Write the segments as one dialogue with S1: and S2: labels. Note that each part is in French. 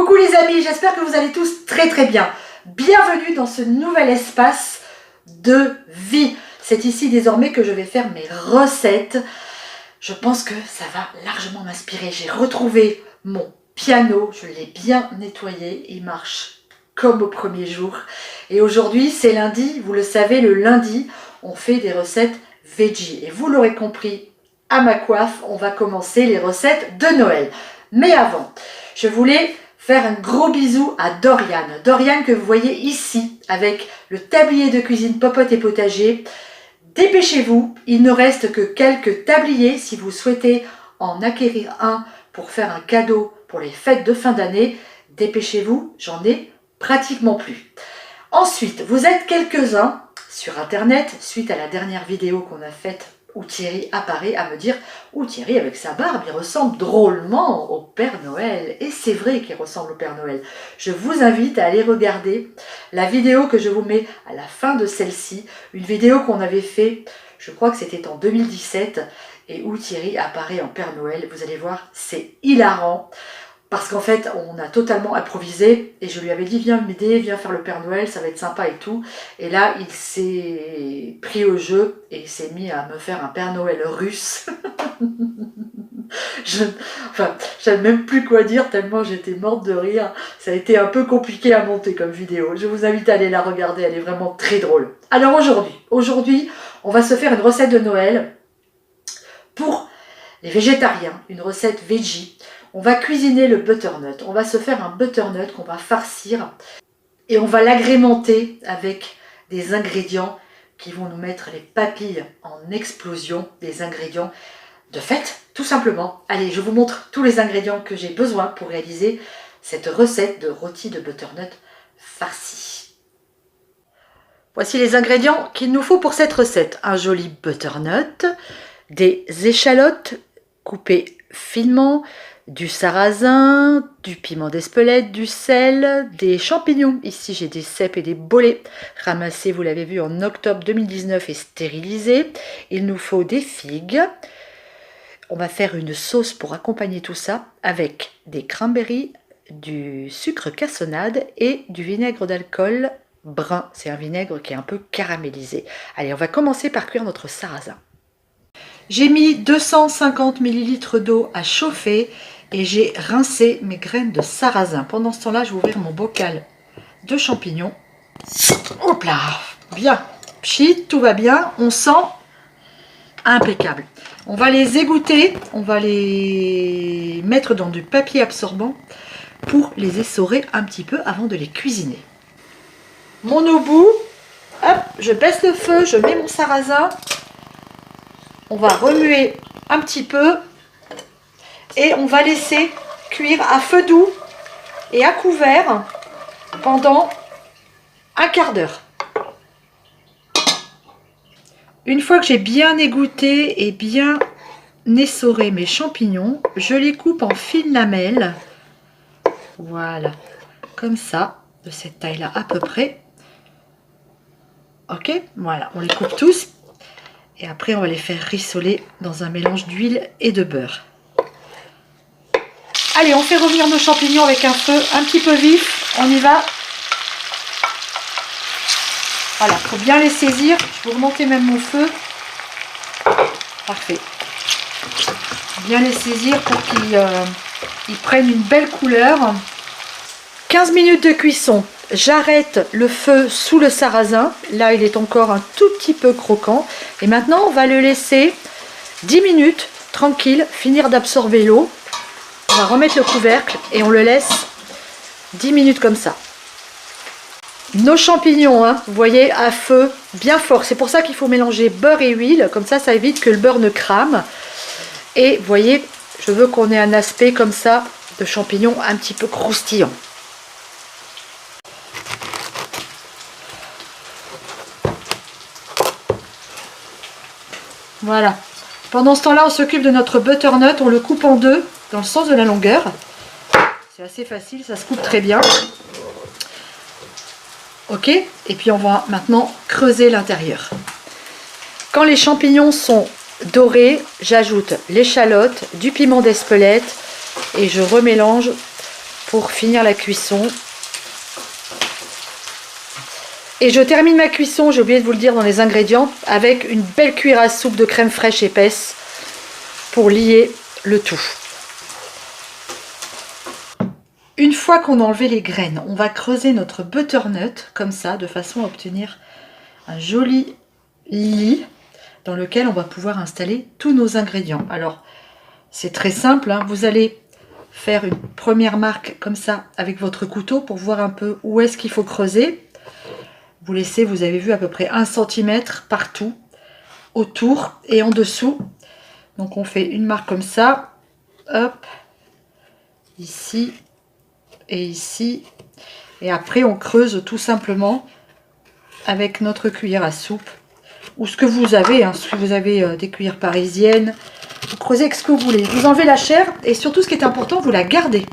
S1: Coucou les amis, j'espère que vous allez tous très bien. Bienvenue dans ce nouvel espace de vie. C'est ici désormais que je vais faire mes recettes. Je pense que ça va largement m'inspirer. J'ai retrouvé mon piano, je l'ai bien nettoyé, il marche comme au premier jour. Et aujourd'hui c'est lundi, vous le savez, le lundi on fait des recettes veggie. Et vous l'aurez compris, à ma coiffe, on va commencer les recettes de Noël. Mais avant, je voulais faire un gros bisou à Doriane. Doriane que vous voyez ici avec le tablier de cuisine Popote et Potager. Dépêchez-vous, il ne reste que quelques tabliers si vous souhaitez en acquérir un pour faire un cadeau pour les fêtes de fin d'année. Dépêchez-vous, j'en ai pratiquement plus. Ensuite, vous êtes quelques-uns sur internet suite à la dernière vidéo qu'on a faite où Thierry apparaît à me dire « Ouh, Thierry avec sa barbe, il ressemble drôlement au Père Noël. » Et c'est vrai qu'il ressemble au Père Noël. Je vous invite à aller regarder la vidéo que je vous mets à la fin de celle-ci. Une vidéo qu'on avait fait, je crois que c'était en 2017, et où Thierry apparaît en Père Noël. Vous allez voir, c'est hilarant. Parce qu'en fait, on a totalement improvisé et je lui avais dit « Viens m'aider, viens faire le Père Noël, ça va être sympa et tout. » Et là, il s'est pris au jeu et il s'est mis à me faire un Père Noël russe. Je savais même plus quoi dire tellement j'étais morte de rire. Ça a été un peu compliqué à monter comme vidéo. Je vous invite à aller la regarder, elle est vraiment très drôle. Alors aujourd'hui, on va se faire une recette de Noël pour les végétariens, une recette veggie. On va cuisiner le butternut. On va se faire un butternut qu'on va farcir et on va l'agrémenter avec des ingrédients qui vont nous mettre les papilles en explosion, des ingrédients de fête, tout simplement. Allez, je vous montre tous les ingrédients que j'ai besoin pour réaliser cette recette de rôti de butternut farci. Voici les ingrédients qu'il nous faut pour cette recette. Un joli butternut, des échalotes coupées finement, du sarrasin, du piment d'Espelette, du sel, des champignons. Ici, j'ai des cèpes et des bolets ramassés, vous l'avez vu, en octobre 2019 et stérilisés. Il nous faut des figues. On va faire une sauce pour accompagner tout ça avec des cranberries, du sucre cassonade et du vinaigre d'alcool brun. C'est un vinaigre qui est un peu caramélisé. Allez, on va commencer par cuire notre sarrasin. J'ai mis 250 ml d'eau à chauffer et j'ai rincé mes graines de sarrasin. Pendant ce temps-là, je vais ouvrir mon bocal de champignons. Hop là, bien, pchit, tout va bien. On sent impeccable. On va les égoutter, on va les mettre dans du papier absorbant pour les essorer un petit peu avant de les cuisiner. Mon obou, hop, je baisse le feu, je mets mon sarrasin. On va remuer un petit peu et on va laisser cuire à feu doux et à couvert pendant un quart d'heure. Une fois que j'ai bien égoutté et bien essoré mes champignons, je les coupe en fines lamelles. Voilà, comme ça, de cette taille-là à peu près. Ok, voilà, on les coupe tous. Et après, on va les faire rissoler dans un mélange d'huile et de beurre. Allez, on fait revenir nos champignons avec un feu un petit peu vif. On y va. Voilà, il faut bien les saisir. Je vais augmenter même mon feu. Parfait. Bien les saisir pour qu'ils prennent une belle couleur. 15 minutes de cuisson. J'arrête le feu sous le sarrasin. Là, il est encore un tout petit peu croquant. Et maintenant, on va le laisser 10 minutes, tranquille, finir d'absorber l'eau. On va remettre le couvercle et on le laisse 10 minutes comme ça. Nos champignons, hein, vous voyez, à feu bien fort. C'est pour ça qu'il faut mélanger beurre et huile. Comme ça évite que le beurre ne crame. Et vous voyez, je veux qu'on ait un aspect comme ça de champignons un petit peu croustillant. Voilà. Pendant ce temps-là, on s'occupe de notre butternut. On le coupe en deux, dans le sens de la longueur. C'est assez facile, ça se coupe très bien. Ok. Et puis on va maintenant creuser l'intérieur. Quand les champignons sont dorés, j'ajoute l'échalote, du piment d'Espelette et je remélange pour finir la cuisson. Et je termine ma cuisson, j'ai oublié de vous le dire dans les ingrédients, avec une belle cuillère à soupe de crème fraîche épaisse pour lier le tout. Une fois qu'on a enlevé les graines, on va creuser notre butternut comme ça, de façon à obtenir un joli lit dans lequel on va pouvoir installer tous nos ingrédients. Alors, c'est très simple, hein. Vous allez faire une première marque comme ça avec votre couteau pour voir un peu où est-ce qu'il faut creuser. Vous laissez, vous avez vu, à peu près 1 cm partout, autour et en dessous. Donc on fait une marque comme ça, hop, ici et ici. Et après on creuse tout simplement avec notre cuillère à soupe, ou ce que vous avez, hein, si vous avez des cuillères parisiennes, vous creusez avec ce que vous voulez. Vous enlevez la chair et surtout ce qui est important, vous la gardez,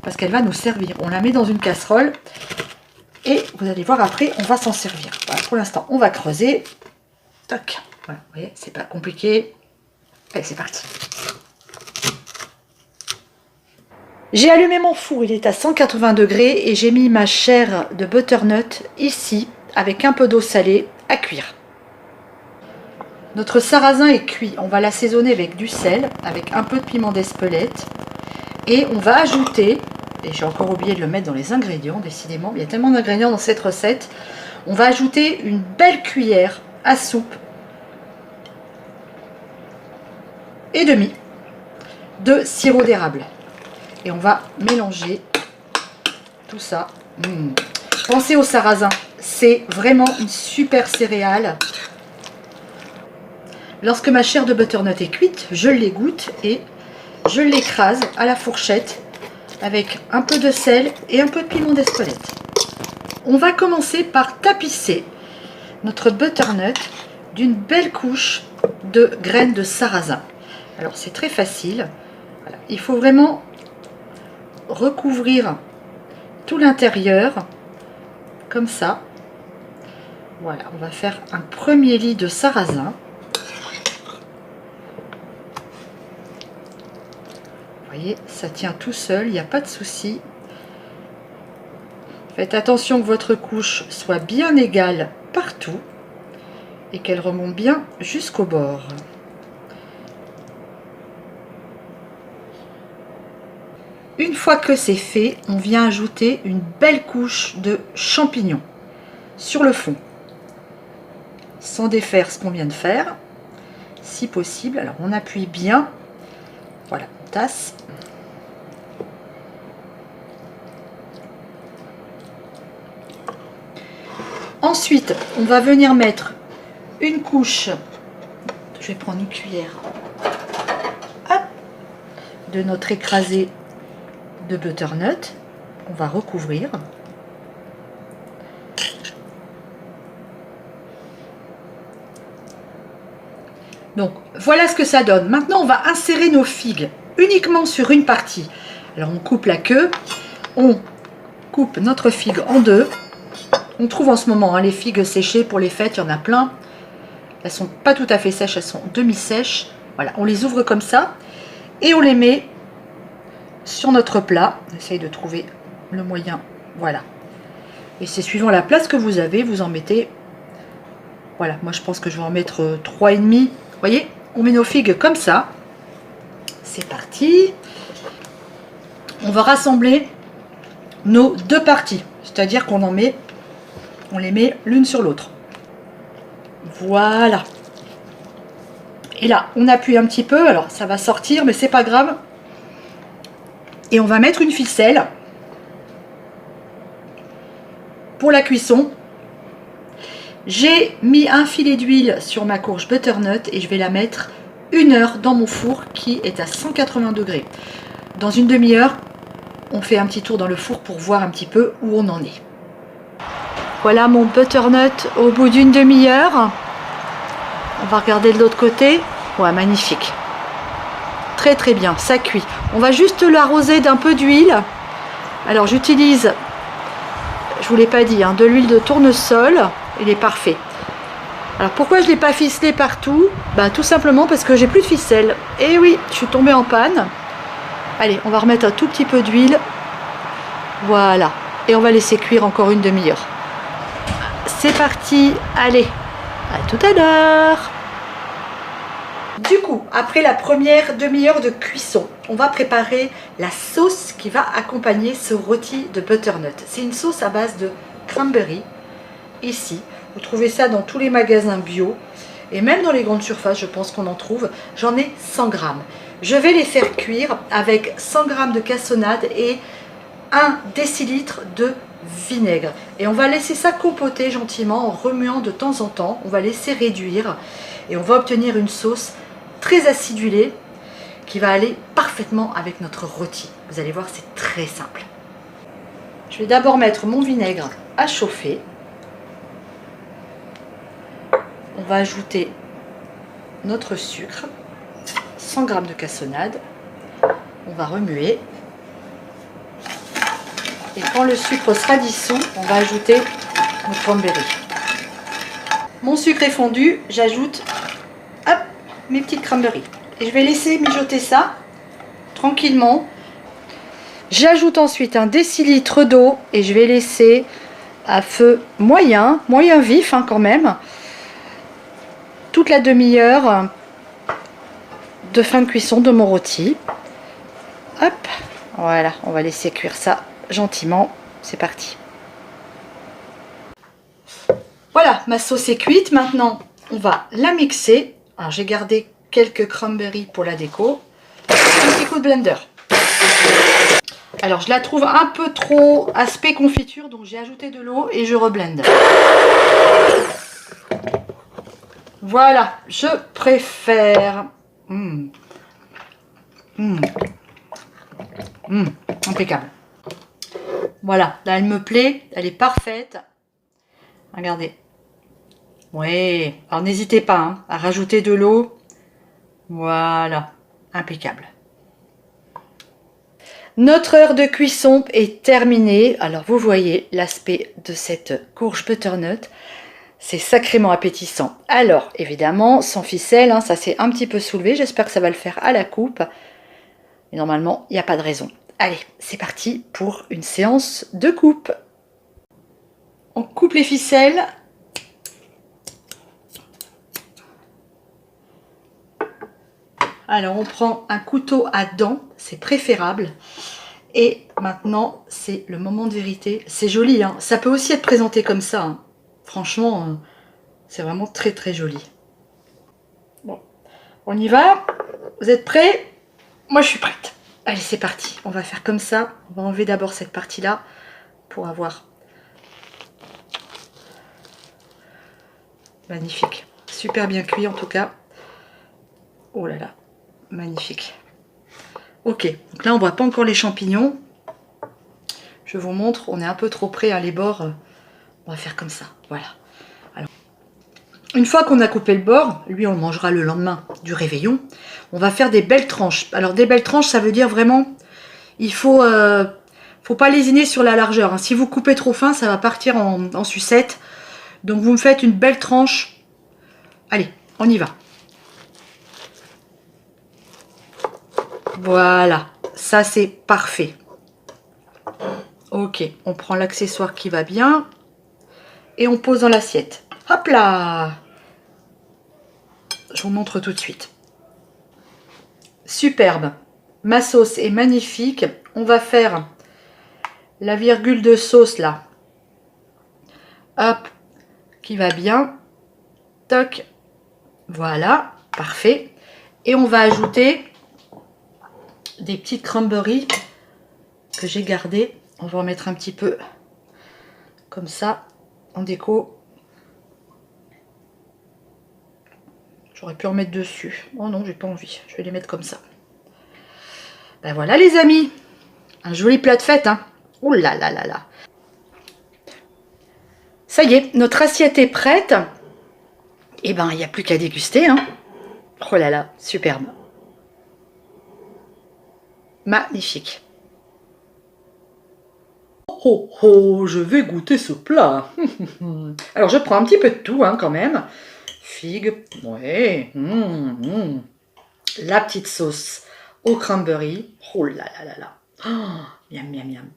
S1: parce qu'elle va nous servir. On la met dans une casserole. Et vous allez voir après, on va s'en servir. Voilà, pour l'instant, on va creuser. Toc. Voilà, vous voyez, c'est pas compliqué. Allez, c'est parti. J'ai allumé mon four, il est à 180 degrés et j'ai mis ma chair de butternut ici, avec un peu d'eau salée, à cuire. Notre sarrasin est cuit. On va l'assaisonner avec du sel, avec un peu de piment d'Espelette. Et on va ajouter... Et j'ai encore oublié de le mettre dans les ingrédients, décidément. Il y a tellement d'ingrédients dans cette recette. On va ajouter une belle cuillère à soupe et demie de sirop d'érable. Et on va mélanger tout ça. Pensez au sarrasin. C'est vraiment une super céréale. Lorsque ma chair de butternut est cuite, je l'égoutte et je l'écrase à la fourchette avec un peu de sel et un peu de piment d'Espelette. On va commencer par tapisser notre butternut d'une belle couche de graines de sarrasin. Alors c'est très facile. Voilà. Il faut vraiment recouvrir tout l'intérieur comme ça. Voilà, on va faire un premier lit de sarrasin. Vous voyez, ça tient tout seul, il n'y a pas de souci. Faites attention que votre couche soit bien égale partout et qu'elle remonte bien jusqu'au bord. Une fois que c'est fait, on vient ajouter une belle couche de champignons sur le fond, sans défaire ce qu'on vient de faire, si possible. Alors on appuie bien, voilà, on tasse. Ensuite, on va venir mettre une couche, je vais prendre une cuillère, hop, de notre écrasé de butternut. On va recouvrir. Donc, voilà ce que ça donne. Maintenant, on va insérer nos figues uniquement sur une partie. Alors, on coupe la queue, on coupe notre figue en deux. On trouve en ce moment les figues séchées pour les fêtes, il y en a plein. Elles sont pas tout à fait sèches, elles sont demi-sèches. Voilà, on les ouvre comme ça et on les met sur notre plat. On essaye de trouver le moyen, voilà. Et c'est suivant la place que vous avez, vous en mettez. Voilà, moi je pense que je vais en mettre 3,5. Vous voyez, on met nos figues comme ça. C'est parti. On va rassembler nos deux parties, c'est-à-dire qu'on en met, on les met l'une sur l'autre. Voilà. Et là, on appuie un petit peu, alors ça va sortir, mais c'est pas grave. Et on va mettre une ficelle pour la cuisson. J'ai mis un filet d'huile sur ma courge butternut et je vais la mettre 1 heure dans mon four qui est à 180 degrés. Dans une demi-heure, on fait un petit tour dans le four pour voir un petit peu où on en est. Voilà mon butternut au bout d'une demi-heure. On va regarder de l'autre côté. Ouais, magnifique. Très très bien, ça cuit. On va juste l'arroser d'un peu d'huile. Alors j'utilise, je vous l'ai pas dit, de l'huile de tournesol. Il est parfait. Alors pourquoi je ne l'ai pas ficelé partout? Tout simplement parce que j'ai plus de ficelle. Et oui, je suis tombée en panne. Allez, on va remettre un tout petit peu d'huile Voilà. Et on va laisser cuire encore une demi-heure. C'est parti. Allez, à tout à l'heure. Du coup, après la première demi-heure de cuisson, on va préparer la sauce qui va accompagner ce rôti de butternut. C'est une sauce à base de cranberry. Ici, vous trouvez ça dans tous les magasins bio et même dans les grandes surfaces, je pense qu'on en trouve. J'en ai 100 grammes. Je vais les faire cuire avec 100 grammes de cassonade et 1 décilitre de vinaigre. Et on va laisser ça compoter gentiment en remuant de temps en temps. On va laisser réduire et on va obtenir une sauce très acidulée qui va aller parfaitement avec notre rôti. Vous allez voir, c'est très simple. Je vais d'abord mettre mon vinaigre à chauffer. On va ajouter notre sucre, 100 g de cassonade. On va remuer. Et quand le sucre sera dissous, on va ajouter nos cranberry. Mon sucre est fondu, j'ajoute mes petites cranberries. Et je vais laisser mijoter ça tranquillement. J'ajoute ensuite 1 décilitre d'eau et je vais laisser à feu moyen vif quand même, toute la demi-heure de fin de cuisson de mon rôti. Hop, voilà, on va laisser cuire ça gentiment. C'est parti. Voilà, ma sauce est cuite. Maintenant, on va la mixer. Alors, j'ai gardé quelques cranberries pour la déco. Un petit coup de blender. Alors, je la trouve un peu trop aspect confiture, donc j'ai ajouté de l'eau et je reblende. Voilà, je préfère. Impeccable. Voilà, là elle me plaît, elle est parfaite. Regardez. Oui, alors n'hésitez pas à rajouter de l'eau. Voilà, impeccable. Notre heure de cuisson est terminée. Alors vous voyez l'aspect de cette courge butternut. C'est sacrément appétissant. Alors évidemment, sans ficelle, ça s'est un petit peu soulevé. J'espère que ça va le faire à la coupe. Et normalement, il n'y a pas de raison. Allez, c'est parti pour une séance de coupe. On coupe les ficelles. Alors, on prend un couteau à dents, c'est préférable. Et maintenant, c'est le moment de vérité. C'est joli, ça peut aussi être présenté comme ça. Franchement, c'est vraiment très très joli. Bon, on y va. Vous êtes prêts? Moi, je suis prête. Allez, c'est parti. On va faire comme ça. On va enlever d'abord cette partie-là pour avoir... Magnifique. Super bien cuit en tout cas. Oh là là. Magnifique. Ok. Donc là, on ne voit pas encore les champignons. Je vous montre. On est un peu trop près, les bords. On va faire comme ça. Voilà. Alors, une fois qu'on a coupé le bord, lui, on le mangera le lendemain du réveillon. On va faire des belles tranches. Alors, des belles tranches, ça veut dire vraiment... Il faut pas lésiner sur la largeur. Si vous coupez trop fin, ça va partir en sucette. Donc, vous me faites une belle tranche. Allez, on y va. Voilà, ça c'est parfait. Ok, on prend l'accessoire qui va bien. Et on pose dans l'assiette. Hop là! Je vous montre tout de suite. Superbe. Ma sauce est magnifique. On va faire la virgule de sauce là. Hop, qui va bien. Toc. Voilà, parfait. Et on va ajouter des petites cranberries que j'ai gardées. On va en mettre un petit peu comme ça en déco. J'aurais pu en mettre dessus. Oh non, j'ai pas envie. Je vais les mettre comme ça. Ben voilà les amis. Un joli plat de fête. Ouh là là là là. Ça y est, notre assiette est prête. Et ben, il n'y a plus qu'à déguster. Oh là là, superbe. Magnifique. Oh oh, je vais goûter ce plat. Alors, je prends un petit peu de tout quand même. Figue, ouais. La petite sauce au cranberry. Oh là là là là. Oh, miam miam miam.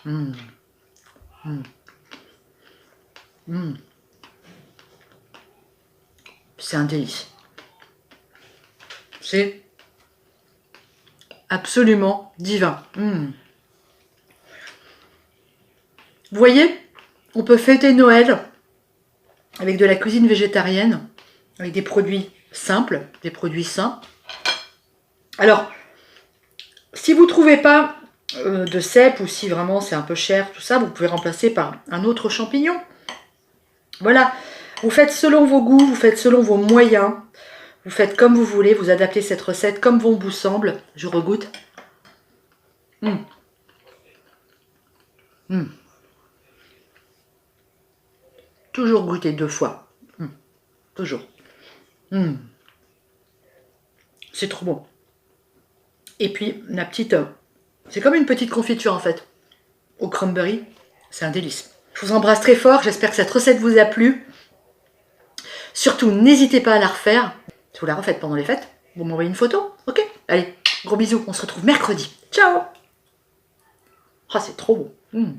S1: Mmh. Mmh. Mmh. C'est un délice. C'est absolument divin. Mmh. Vous voyez, on peut fêter Noël avec de la cuisine végétarienne, avec des produits simples, des produits sains. Alors, si vous ne trouvez pas de cèpe ou si vraiment c'est un peu cher, tout ça, vous pouvez remplacer par un autre champignon. Voilà, vous faites selon vos goûts, vous faites selon vos moyens, vous faites comme vous voulez, vous adaptez cette recette comme bon vous semble. Je regoute. Mmh. Mmh. Toujours goûter 2 fois. Mmh. Toujours. Mmh. C'est trop bon. Et puis, la petite... c'est comme une petite confiture en fait. Au cranberry, c'est un délice. Je vous embrasse très fort, j'espère que cette recette vous a plu. Surtout, n'hésitez pas à la refaire. Si vous la refaites pendant les fêtes, vous m'envoyez une photo, ok? Allez, gros bisous, on se retrouve mercredi. Ciao! Ah, c'est trop bon.